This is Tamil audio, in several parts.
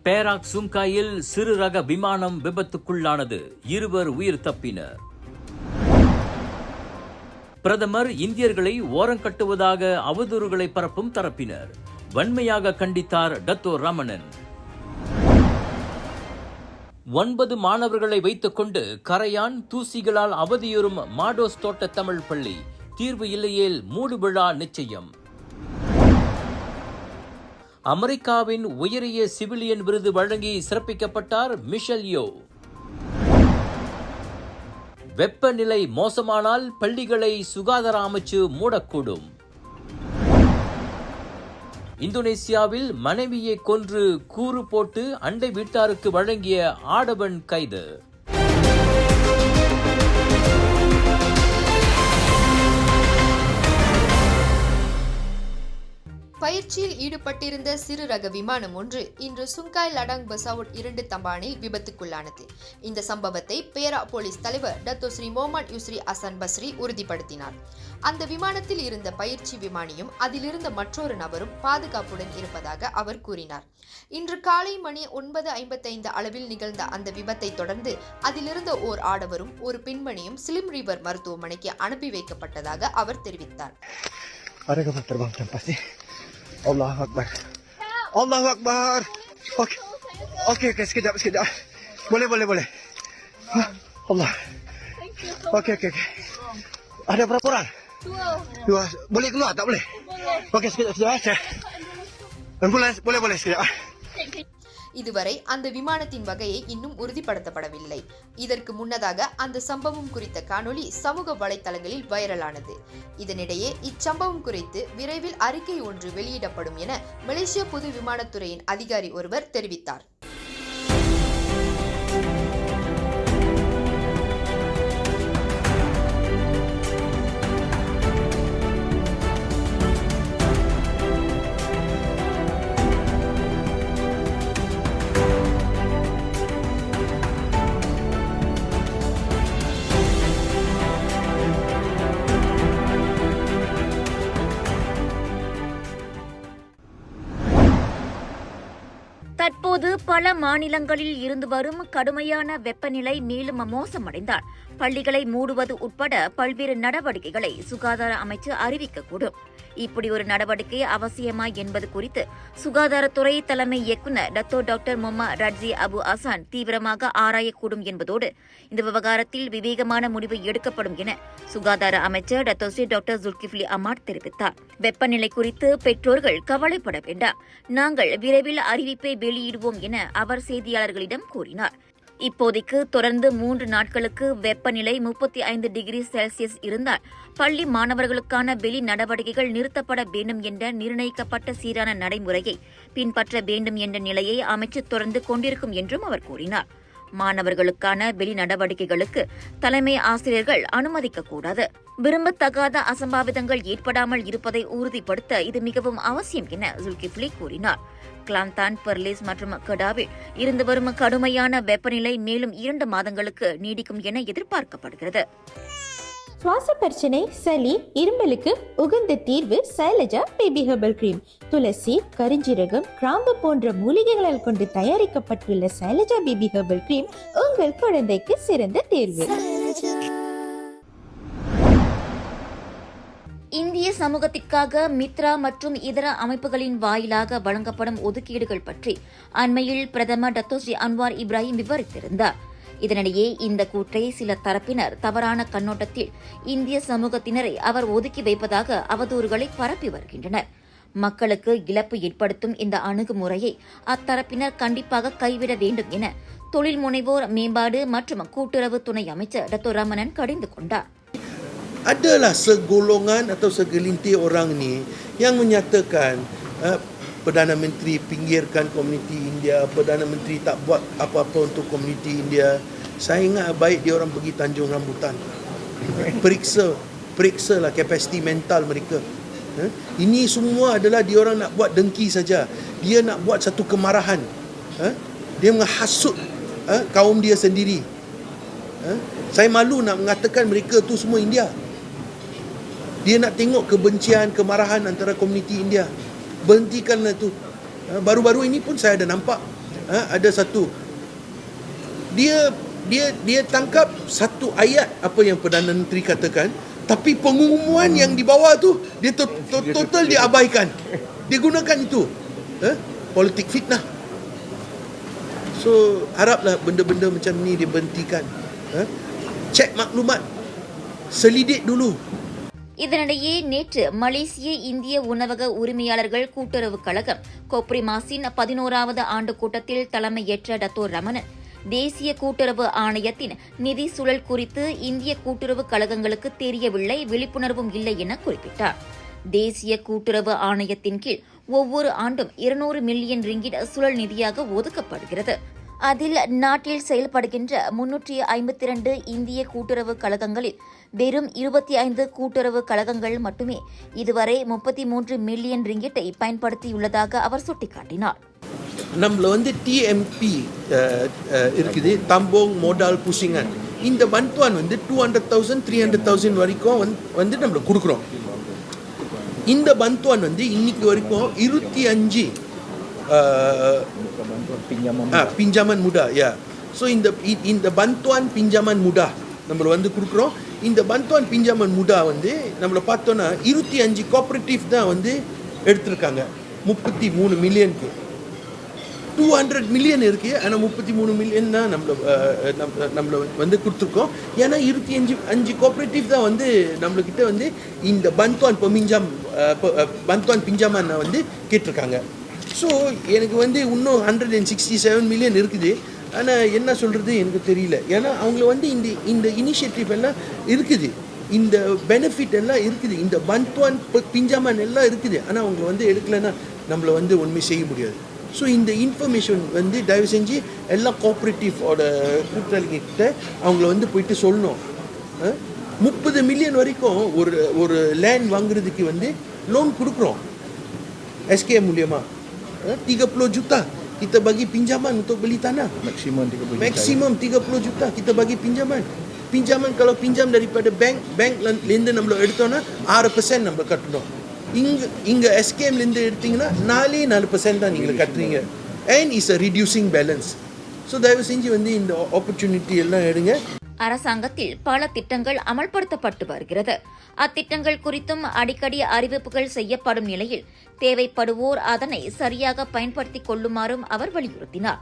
பேராக் சுங்காயில் சிறு ரக விமானம் விபத்துக்குள்ளானது. 2 உயிர் தப்பினர். பிரதமர் இந்தியர்களை ஓரங்கட்டுவதாக அவதூறுகளை பரப்பும் தரப்பினர். வன்மையாக கண்டித்தார் டத்தோ ரமணன். 9 மாணவர்களை வைத்துக் கொண்டு கரையான் தூசிகளால் அவதியுறும் மாடோஸ் தோட்ட தமிழ் பள்ளி. தீர்வு இல்லையேல் மூடு விழா நிச்சயம். அமெரிக்காவின் உயரிய சிவிலியன் விருது வழங்கி சிறப்பிக்கப்பட்டார் மிஷல் யோ. வெப்பநிலை மோசமானால் பள்ளிகளை சுகாதார அமைச்சு மூடக்கூடும். இந்தோனேசியாவில் மனைவியை கொன்று கூறு போட்டு அண்டை வீட்டாருக்கு வழங்கிய ஆடவன் கைது. பயிற்சியில் ஈடுபட்டிருந்த சிறு ரக விமானம் ஒன்று இன்று சுங்காய் லடாங் பசாவுட் 2 தம்பானில் விபத்துக்குள்ளானது. இந்த சம்பவத்தை பேரா போலீஸ் தலைவர் டத்தோ ஸ்ரீ மொஹமட் யூஸ்ரி அசன் பஸ்ரி உறுதிப்படுத்தினார். அந்த விமானத்தில் இருந்த பயிற்சி விமானியும் அதிலிருந்த மற்றொரு நபரும் பாதுகாப்புடன் இருப்பதாக அவர் கூறினார். இன்று காலை மணி 9:55 அளவில் நிகழ்ந்த அந்த விபத்தை தொடர்ந்து அதிலிருந்த ஓர் ஆடவரும் ஒரு பெண்மணியும் ஸ்லிம் ரிவர் மருத்துவமனைக்கு அனுப்பி வைக்கப்பட்டதாக அவர் தெரிவித்தார். Allahu Akbar. Allahu Akbar. Okey, sekejap. Boleh. Allah. Okey. Ada berapa orang? Dua. Boleh keluar tak boleh? Okey, sekejap. Ambulans, boleh sekejap. இதுவரை அந்த விமானத்தின் வகையை இன்னும் உறுதிப்படுத்தப்படவில்லை. இதற்கு முன்னதாக அந்த சம்பவம் குறித்த காணொளி சமூக வலைதளங்களில் வைரலானது. இதனிடையே இச்சம்பவம் குறித்து விரைவில் அறிக்கை ஒன்று வெளியிடப்படும் என மலேசிய பொது விமானத்துறையின் அதிகாரி ஒருவர் தெரிவித்தார். தற்போது பல மாநிலங்களில் இருந்து வரும் கடுமையான வெப்பநிலை மேலும் மோசமடைந்தால் பள்ளிகளை மூடுவது உட்பட பல்வேறு நடவடிக்கைகளை சுகாதார அமைச்சு அறிவிக்கக்கூடும். இப்படி ஒரு நடவடிக்கை அவசியமா என்பது குறித்து சுகாதாரத்துறை தலைமை இயக்குநர் Dato doctor மொமா Radzi Abu Azan தீவிரமாக ஆராயக்கூடும் என்பதோடு இந்த விவகாரத்தில் விவேகமான முடிவு எடுக்கப்படும் என சுகாதார அமைச்சர் டத்தோ ஸ்ரீ டாக்டர் ஜுல்கிஃப்லி அமாட் தெரிவித்தார். வெப்பநிலை குறித்து பெற்றோர்கள் கவலைப்பட வேண்டாம், நாங்கள் விரைவில் அறிவிப்பை வெளியிடுவோம் என அவர் செய்தியாளர்களிடம் கூறினார். இப்போதைக்கு தொடர்ந்து 3 நாட்களுக்கு வெப்பநிலை 35 டிகிரி செல்சியஸ் இருந்தால் பள்ளி மாணவர்களுக்கான வெளி நடவடிக்கைகள் நிறுத்தப்பட வேண்டும் என்ற நிர்ணயிக்கப்பட்ட சீரான நடைமுறையை பின்பற்ற வேண்டும் என்ற நிலையை அமைச்சு தொடர்ந்து கொண்டிருக்கும் என்றும் அவர் கூறினார். மாணவர்களுக்கான வெளி நடவடிக்கைகளுக்கு தலைமை ஆசிரியர்கள் அனுமதிக்கக்கூடாது. விரும்பத்தகாத அசம்பாவிதங்கள் ஏற்படாமல் இருப்பதை உறுதிப்படுத்த இது மிகவும் அவசியம் என ஜுல்கிஃப்லி கூறினார். கிளாந்தான், பெர்லிஸ் மற்றும் கடாவில் இருந்து வரும் கடுமையான வெப்பநிலை மேலும் 2 மாதங்களுக்கு நீடிக்கும் என எதிர்பார்க்கப்படுகிறது. சுவாச பிரச்சனை, சளி, இருமலுக்கு உகந்த தீர்வு சைலஜா பேபி ஹெர்பல் கிரீம். துளசி, கரிஞ்சீரகம், கிராம்பு போன்ற மூலிகைகளால் கொண்டு தயாரிக்கப்பட்டுள்ள சைலஜா பேபி ஹெர்பல் கிரீம் உங்கள் குழந்தைக்கு சிறந்த தேர்வு. இந்திய சமூகத்திற்காக மித்ரா மற்றும் இதர அமைப்புகளின் வாயிலாக வழங்கப்படும் ஒதுக்கீடுகள் பற்றி அண்மையில் பிரதமர் டத்தோ ஸ்ரீ அன்வார் இப்ராஹிம் விவரித்திருந்தார். இதனிடையே இந்த கூற்றை சில தரப்பினர் தவறான கண்ணோட்டத்தில் இந்திய சமூகத்தினரை அவர் ஒதுக்கி வைப்பதாக அவதூறுகளை பரப்பி வருகின்றனர். மக்களுக்கு இழப்பு ஏற்படுத்தும் இந்த அணுகுமுறையை அத்தரப்பினர் கண்டிப்பாக கைவிட வேண்டும் என தொழில் முனைவோர் மேம்பாடு மற்றும் கூட்டுறவு துணை அமைச்சர் டத்தோ ரமணன் கடிந்து கொண்டார். Adalah segolongan atau segelintir orang ni yang menyatakan Perdana Menteri pinggirkan komuniti India, Perdana Menteri tak buat apa-apa untuk komuniti India. Saya ingat baik dia orang pergi Tanjung Rambutan. Periksa lah kapasiti mental mereka. Ini semua adalah dia orang nak buat dengki saja. Dia nak buat satu kemarahan. Dia menghasut kaum dia sendiri. Saya malu nak mengatakan mereka tu semua India. Dia nak tengok kebencian, kemarahan antara komuniti India. Berhentikanlah tu. Baru-baru ini pun saya ada nampak ada satu dia tangkap satu ayat apa yang Perdana Menteri katakan, tapi pengumuman yang di bawah tu dia total dia abaikan. Dia gunakan itu politik fitnah. So haraplah benda-benda macam ni diberhentikan. Cek maklumat, selidik dulu. இதனிடையே நேற்று மலேசிய இந்திய உணவக உரிமையாளர்கள் கூட்டுறவு கழகம் கொப்ரிமாஸின் 11வது ஆண்டு கூட்டத்தில் தலைமையேற்ற டத்தோ ரமணன் தேசிய கூட்டுறவு ஆணையத்தின் நிதி சுழல் குறித்து இந்திய கூட்டுறவு கழகங்களுக்கு தெரியவில்லை, விழிப்புணர்வும் இல்லை என குறிப்பிட்டார். தேசிய கூட்டுறவு ஆணையத்தின் கீழ் ஒவ்வொரு ஆண்டும் 200 மில்லியன் ரிங்கிட் சுழல் நிதியாக ஒதுக்கப்படுகிறது. அதில் நாட்டில் செயல்படுகின்ற 352 இந்திய கூட்டுறவு கழகங்களில் வெறும் 25 கூட்டுறவு கழகங்கள் மட்டுமே இதுவரை 33 மில்லியன் ரிங்கிட்டை பயன்படுத்தியுள்ளதாக அவர் சுட்டிக்காட்டினார். நம்மள TMP இருக்குது, தம்போங் மோடால் புஷிங்கன். இந்த பந்துவான் 200,000 300,000 வரைக்கும் நம்ம கொடுக்குறோம். இந்த பந்துவான் இன்னைக்கு வரைக்கும் 25 pinjaman mudah, ya. So இந்த bantuan pinjaman mudah நம்ம கொடுக்குறோம். இந்த bantuan pinjaman mudah நம்மள பார்த்தோம்னா 25 கோஆபரேட்டிவ் தான் எடுத்திருக்காங்க 33 மில்லியனுக்கு. 200 மில்லியன் இருக்கு, ஆனால் 33 மில்லியன் தான் நம்மள கொடுத்துருக்கோம். ஏன்னா 25 கோஆபரேட்டிவ் தான் நம்மளுக்கிட்ட இந்த பந்துவான் பந்துவான் பிஞ்சாமன் கேட்டிருக்காங்க. ஸோ எனக்கு இன்னும் 167 மில்லியன் இருக்குது. ஆனால் என்ன சொல்கிறது எனக்கு தெரியல. ஏன்னா அவங்கள இந்த இனிஷியேட்டிவ் எல்லாம் இருக்குது, இந்த பெனிஃபிட் எல்லாம் இருக்குது, இந்த பந்துவான் பிஞ்சாமன் எல்லாம் இருக்குது. ஆனால் அவங்க எடுக்கலைன்னா நம்மளை ஒன்றுமே செய்ய முடியாது. ஸோ இந்த இன்ஃபர்மேஷன் தயவு செஞ்சு எல்லா கோஆப்ரேட்டிவோட கூட்டாளிகிட்ட அவங்கள போயிட்டு சொல்லணும். 30 மில்லியன் வரைக்கும் ஒரு லேண்ட் வாங்குறதுக்கு லோன் கொடுக்குறோம் SKM மூலியமா. 30 juta kita bagi pinjaman untuk beli tanah. Maksimum 30 juta kita bagi pinjaman. Pinjaman kalau pinjam daripada bank lender நம்மள எடுத்தோம்னா 6% நம்ம கட்டணும். இங்க SKM ல எடுத்தீங்கன்னா 4% தான் நீங்க கட்டுறீங்க. And is a reducing balance. So தயவு செஞ்சு இந்த opportunity எல்லாம் எடுங்க. அரசாங்கத்தில் பல திட்டங்கள் அமல்படுத்தப்பட்டு வருகிறது. அத்திட்டங்கள் குறித்தும் அடிக்கடி அறிவிப்புகள் செய்யப்படும் நிலையில் தேவைப்படுவோர் அதனை சரியாக பயன்படுத்திக் கொள்ளுமாறும் அவர் வலியுறுத்தினார்.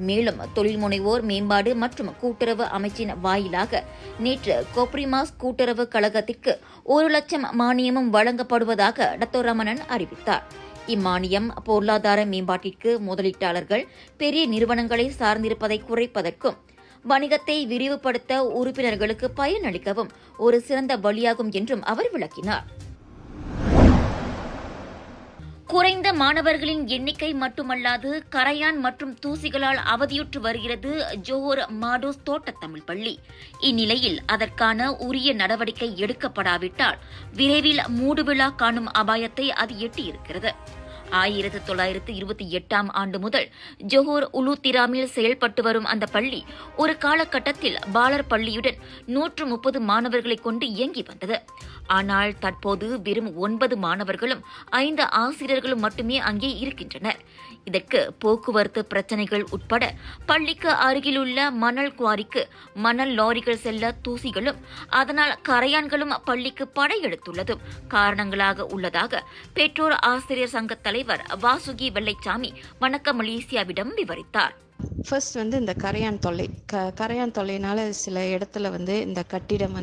மேலும் தொழில் முனைவோர் மேம்பாடு மற்றும் கூட்டுறவு அமைச்சின் வாயிலாக நேற்று கொப்ரிமாஸ் கூட்டுறவு கழகத்திற்கு 1 லட்சம் மானியமும் வழங்கப்படுவதாக டத்தோ ரமணன் அறிவித்தார். இம்மானியம் பொருளாதார மேம்பாட்டிற்கு முதலீட்டாளர்கள் பெரிய நிறுவனங்களை சார்ந்திருப்பதை குறைப்பதற்கும் வணிகத்தை விரிவுபடுத்த உறுப்பினர்களுக்கு பயனளிக்கவும் ஒரு சிறந்த வழியாகும் என்றும் அவர் விளக்கினார். குறைந்த மாணவர்களின் எண்ணிக்கை மட்டுமல்லாது கரையான் மற்றும் தூசிகளால் அவதியுற்று வருகிறது ஜோஹர் மாடோஸ் தோட்ட தமிழ் பள்ளி. இந்நிலையில் அதற்கான உரிய நடவடிக்கை எடுக்கப்படாவிட்டால் விரைவில் மூடுவிழா காணும் அபாயத்தை அது எட்டியிருக்கிறது. 1928ஆம் ஆண்டு முதல் ஜோஹர் உலுத்திராமில் செயல்பட்டு வரும் அந்த பள்ளி ஒரு காலகட்டத்தில் பாலர் பள்ளியுடன் 130 மாணவர்களை கொண்டு இயங்கி வந்தது. ஆனால் தற்போது வெறும் 9 மாணவர்களும் 5 ஆசிரியர்களும் மட்டுமே அங்கே இருக்கின்றனர். இதற்கு போக்குவரத்து பிரச்சினைகள் உட்பட பள்ளிக்கு அருகிலுள்ள மணல் குவாரிக்கு மணல் லாரிகள் செல்ல தூசிகளும் அதனால் கரையான்களும் பள்ளிக்கு படையெடுத்துள்ளதும் காரணங்களாக உள்ளதாக பெற்றோர் ஆசிரியர் சங்க தலைவர் வாசுகி வெள்ளைச்சாமி வணக்கம் மலேசியாவிடம் விவரித்தார். ஃபர்ஸ்ட் இந்த கரையான் தொல்லைனால சில இடத்துல இந்த கட்டிடம்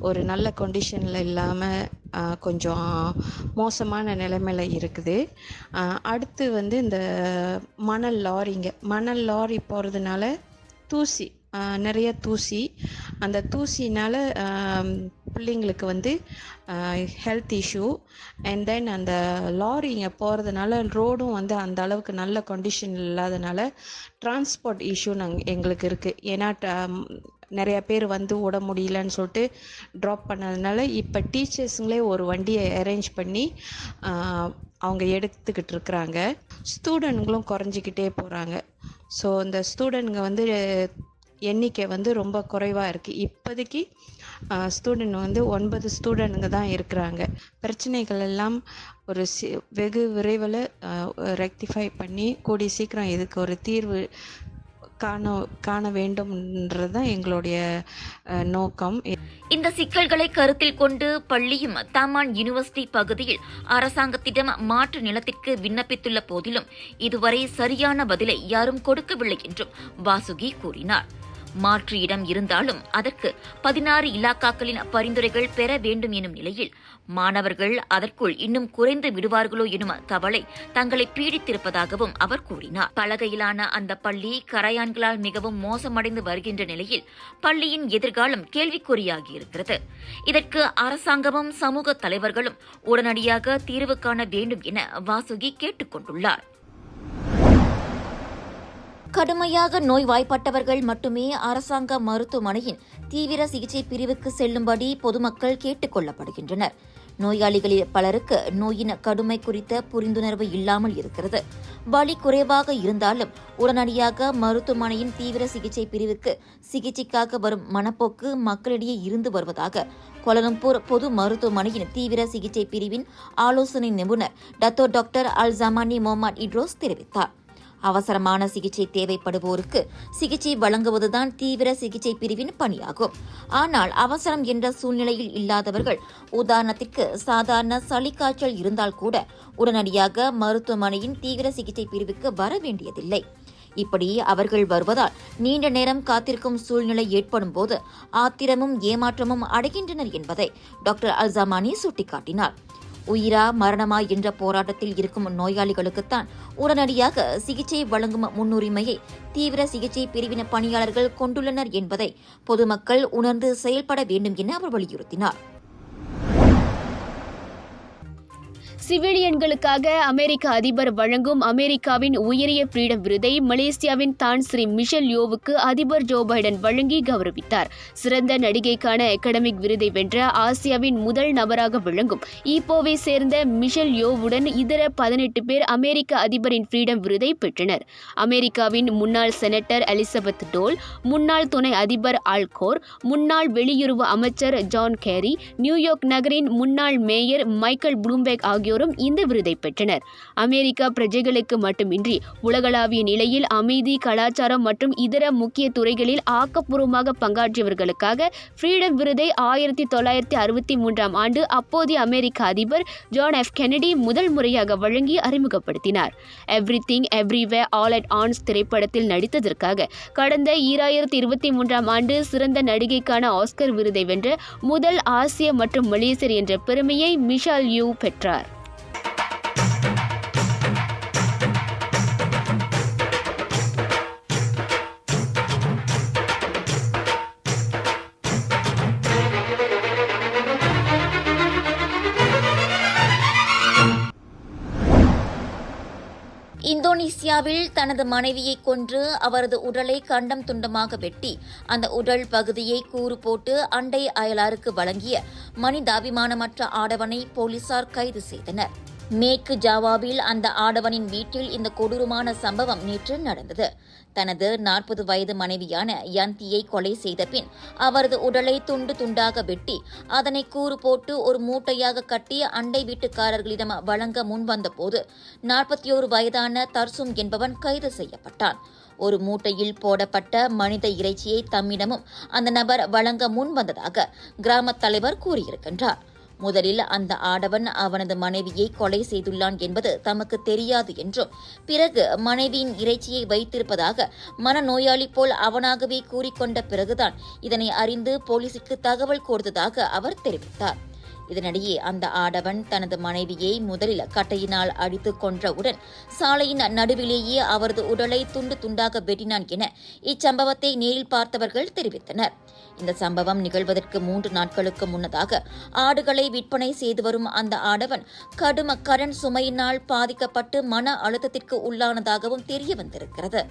ஒரு நல்ல கண்டிஷனில் இல்லாமல் கொஞ்சம் மோசமான நிலைமையில் இருக்குது. அடுத்து இந்த மணல் லாரி போகிறதுனால தூசி, நிறைய தூசி, அந்த தூசினால் பிள்ளைங்களுக்கு ஹெல்த் இஷ்யூ. அண்ட் தென் அந்த லாரிங்க போகிறதுனால ரோடும் அந்த அளவுக்கு நல்ல கண்டிஷன் இல்லாதனால டிரான்ஸ்போர்ட் இஷ்யூ எங்களுக்கு இருக்குது. ஏன்னா நிறைய பேர் விட முடியலன்னு சொல்லிட்டு ட்ராப் பண்ணதுனால இப்போ டீச்சர்ஸுங்களே ஒரு வண்டியை அரேஞ்ச் பண்ணி அவங்க எடுத்துக்கிட்டு இருக்கிறாங்க. ஸ்டூடெண்ட்களும் குறைஞ்சிக்கிட்டே போகிறாங்க. ஸோ இந்த ஸ்டூடெண்ட்ங்க எண்ணிக்கை வந்து ரொம்ப குறைவாக இருக்குது. இப்போதைக்கு ஸ்டூடெண்ட் வந்து 9 ஸ்டூடெண்ட்டுங்க தான் இருக்கிறாங்க. பிரச்சனைகள் எல்லாம் ஒரு வெகு விரைவில் ரெக்டிஃபை பண்ணி கூடிய சீக்கிரம் இதுக்கு ஒரு தீர்வு காண வேண்டும்ன்றது தான் எங்களுடைய நோக்கம். இந்த சிக்கல்களை கருத்தில் கொண்டு பள்ளியும் தாமான் யூனிவர்சிட்டி பகுதியில் அரசாங்கத்திடம் மாற்று நிலத்திற்கு விண்ணப்பித்துள்ள போதிலும் இதுவரை சரியான பதிலை யாரும் கொடுக்கவில்லை என்றும் வாசுகி கூறினார். மாற்று இடம் இருந்தாலும் அதற்கு 16 இலாக்காக்களின் பரிந்துரைகள் பெற வேண்டும் எனும் நிலையில் மாணவர்கள் அதற்குள் இன்னும் குறைந்து விடுவார்களோ எனும் கவலை தங்களை பீடித்திருப்பதாகவும் அவர் கூறினார். பலகையிலான அந்த பள்ளி கரையான்களால் மிகவும் மோசமடைந்து வருகின்ற நிலையில் பள்ளியின் எதிர்காலம் கேள்விக்குறியாகியிருக்கிறது. இதற்கு அரசாங்கமும் சமூக தலைவர்களும் உடனடியாக தீர்வு காண வேண்டும் என வாசுகி கேட்டுக் கொண்டுள்ளார். கடுமையாக நோய்வாய்ப்பட்டவர்கள் மட்டுமே அரசாங்க மருத்துவமனையின் தீவிர சிகிச்சை பிரிவுக்கு செல்லும்படி பொதுமக்கள் கேட்டுக் கொள்ளப்படுகின்றனர். நோயாளிகளில் பலருக்கு நோயின் கடுமை குறித்த புரிந்துணர்வு இல்லாமல் இருக்கிறது. வலி குறைவாக இருந்தாலும் உடனடியாக மருத்துவமனையின் தீவிர சிகிச்சை பிரிவுக்கு சிகிச்சைக்காக வரும் மனப்போக்கு மக்களிடையே இருந்து வருவதாக கோலாலம்பூர் பொது மருத்துவமனையின் தீவிர சிகிச்சை பிரிவின் ஆலோசனை நிபுணர் டாக்டர் அல் ஜமானி முகமது இட்ரோஸ் தெரிவித்தார். அவசரமான சிகிச்சை தேவைப்படுவோருக்கு சிகிச்சை வழங்குவதுதான் தீவிர சிகிச்சை பிரிவின் பணியாகும். ஆனால் அவசரம் என்ற சூழ்நிலையில் இல்லாதவர்கள், உதாரணத்திற்கு சாதாரண சளிக்காய்ச்சல் இருந்தால் கூட உடனடியாக மருத்துவமனையின் தீவிர சிகிச்சை பிரிவுக்கு வர வேண்டியதில்லை. இப்படி அவர்கள் வருவதால் நீண்ட நேரம் காத்திருக்கும் சூழ்நிலை ஏற்படும் போது ஆத்திரமும் ஏமாற்றமும் அடைகின்றனர் என்பதை டாக்டர் அல்ஜமானி சுட்டிக்காட்டினார். உயிரா மரணமா என்ற போராட்டத்தில் இருக்கும் நோயாளிகளுக்குத்தான் உடனடியாக சிகிச்சை வழங்கும் முன்னுரிமையை தீவிர சிகிச்சை பிரிவின பணியாளர்கள் கொண்டுள்ளனர் என்பதை பொதுமக்கள் உணர்ந்து செயல்பட வேண்டும் என அவர் வலியுறுத்தினார். சிவிலியன்களுக்காக அமெரிக்க அதிபர் வழங்கும் அமெரிக்காவின் உயரிய ஃப்ரீடம் விருதை மலேசியாவின் தான் ஸ்ரீ மிஷல் யோவுக்கு அதிபர் ஜோ பைடன் வழங்கி கௌரவித்தார். சிறந்த நடிகைக்கான அகாடமிக் விருதை வென்ற ஆசியாவின் முதல் நபராக விளங்கும் ஈப்போவை சேர்ந்த மிஷல் யோவுடன் இதர 18 பேர் அமெரிக்க அதிபரின் ஃப்ரீடம் விருதை பெற்றனர். அமெரிக்காவின் முன்னாள் செனட்டர் எலிசபெத் டோல், முன்னாள் துணை அதிபர் ஆல் கோர், முன்னாள் வெளியுறவு அமைச்சர் ஜான் கேரி, நியூயார்க் நகரின் முன்னாள் மேயர் மைக்கேல் ப்ளூம்பெர்க் ஆகியோரும் இந்த விருதை பெற்றனர். அமெரிக்கா பிரஜைகளுக்கு மட்டுமின்றி உலகளாவிய நிலையில் அமைதி, கலாச்சாரம் மற்றும் இதர முக்கிய துறைகளில் ஆக்கப்பூர்வமாக பங்காற்றியவர்களுக்காக ஃப்ரீடம் விருதை 1963 ஆண்டு அப்போதைய அமெரிக்க அதிபர் ஜான் எஃப் கென்னடி முதல் முறையாக வழங்கி அறிமுகப்படுத்தினார். எவ்ரிதிங் எவ்ரிவேர் ஆல் அட் ஆன்ஸ் திரைப்படத்தில் நடித்ததற்காக கடந்த 2023 ஆண்டு சிறந்த நடிகைக்கான ஆஸ்கர் விருதை வென்ற முதல் ஆசிய மற்றும் மலேசியர் என்ற பெருமையை மிஷல் யூ பெற்றார். இந்தோனேசியாவில் தனது மனைவியை கொன்று அவரது உடலை கண்டம் துண்டமாக வெட்டி அந்த உடல் பகுதியை கூறு போட்டு அண்டை அயலாருக்கு வழங்கிய மனிதாபிமானமற்ற ஆடவனை போலீசார் கைது செய்தனர். மேற்கு ஜாவாவில் அந்த ஆடவனின் வீட்டில் இந்த கொடூரமான சம்பவம் நேற்று நடந்தது. தனது 40 வயது மனைவியான யந்தியை கொலை செய்த பின் அவரது உடலை துண்டு துண்டாக வெட்டி அதனை கூறு போட்டு ஒரு மூட்டையாக கட்டி அண்டை வீட்டுக்காரர்களிடம் வழங்க முன்வந்தபோது 41 வயதான தர்சும் என்பவன் கைது செய்யப்பட்டான். ஒரு மூட்டையில் போடப்பட்ட மனித இறைச்சியை தம்மிடமும் அந்த நபர் வழங்க முன்வந்ததாக கிராமத் தலைவர் கூறியிருக்கின்றார். முதலில் அந்த ஆடவன் அவனது மனைவியை கொலை செய்துள்ளான் என்பது தமக்கு தெரியாது என்றும், பிறகு மனைவியின் இறைச்சியை வைத்திருப்பதாக மனநோயாளி போல் அவனாகவே கூறிக்கொண்ட பிறகுதான் இதனை அறிந்து போலீசுக்கு தகவல் கொடுத்ததாக அவர் தெரிவித்தார். இதனிடையே அந்த ஆடவன் தனது மனைவியை முதலில் கட்டையினால் அடித்து கொன்றவுடன் சாலையின் நடுவிலேயே அவரது உடலை துண்டு துண்டாக வெட்டினான் என இச்சம்பவத்தை நேரில் பார்த்தவர்கள் தெரிவித்தனர். இந்த சம்பவம் நிகழ்வதற்கு 3 நாட்களுக்கு முன்னதாக ஆடுகளை விற்பனை செய்து வரும் அந்த ஆடவன் கடும் கடன் சுமையினால் பாதிக்கப்பட்டு மன அழுத்தத்திற்கு உள்ளானதாகவும் தெரிய வந்திருக்கிறது.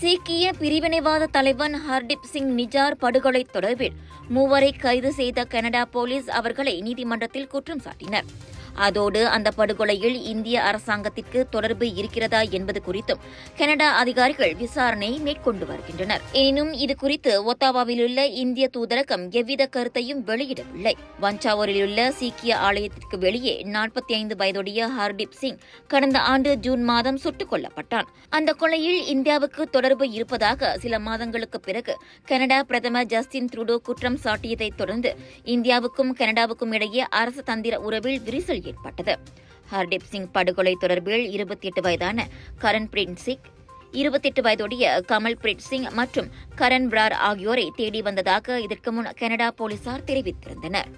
சீக்கிய பிரிவினைவாத தலைவன் ஹர்தீப் சிங் நிஜார் படுகொலை தொடர்பில் 3 கைது செய்த கனடா போலீஸ் அவர்களை நீதிமன்றத்தில் குற்றம் சாட்டினர். அதோடு அந்த படுகொலையில் இந்திய அரசாங்கத்திற்கு தொடர்பு இருக்கிறதா என்பது குறித்தும் கனடா அதிகாரிகள் விசாரணை மேற்கொண்டு வருகின்றனர். எனினும் இது குறித்து ஒத்தாவாவிலுள்ள இந்திய தூதரகம் எவ்வித கருத்தையும் வெளியிடவில்லை. வஞ்சாவூரிலுள்ள சீக்கிய ஆலயத்திற்கு வெளியே 45 வயதுடைய ஹர்தீப் சிங் கடந்த ஆண்டு ஜூன் மாதம் சுட்டுக் கொல்லப்பட்டான். அந்த கொலையில் இந்தியாவுக்கு தொடர்பு இருப்பதாக சில மாதங்களுக்கு பிறகு கனடா பிரதமர் ஜஸ்டின் ட்ரூடோ குற்றம் சாட்டியதைத் தொடர்ந்து இந்தியாவுக்கும் கனடாவுக்கும் இடையே அரசு தந்திர உறவில் விரிசல் ஏற்பட்டது. ஹர்தீப் சிங் படுகொலை தொடர்பில் 28 வயதான கரன்பிரீத் சிங், 28 வயதுடைய கமல்பிரீத் சிங் மற்றும் கரண் பிரார் ஆகியோரை தேடி வந்ததாக இதற்கு முன் கனடா போலீசார் தெரிவித்திருந்தனர்.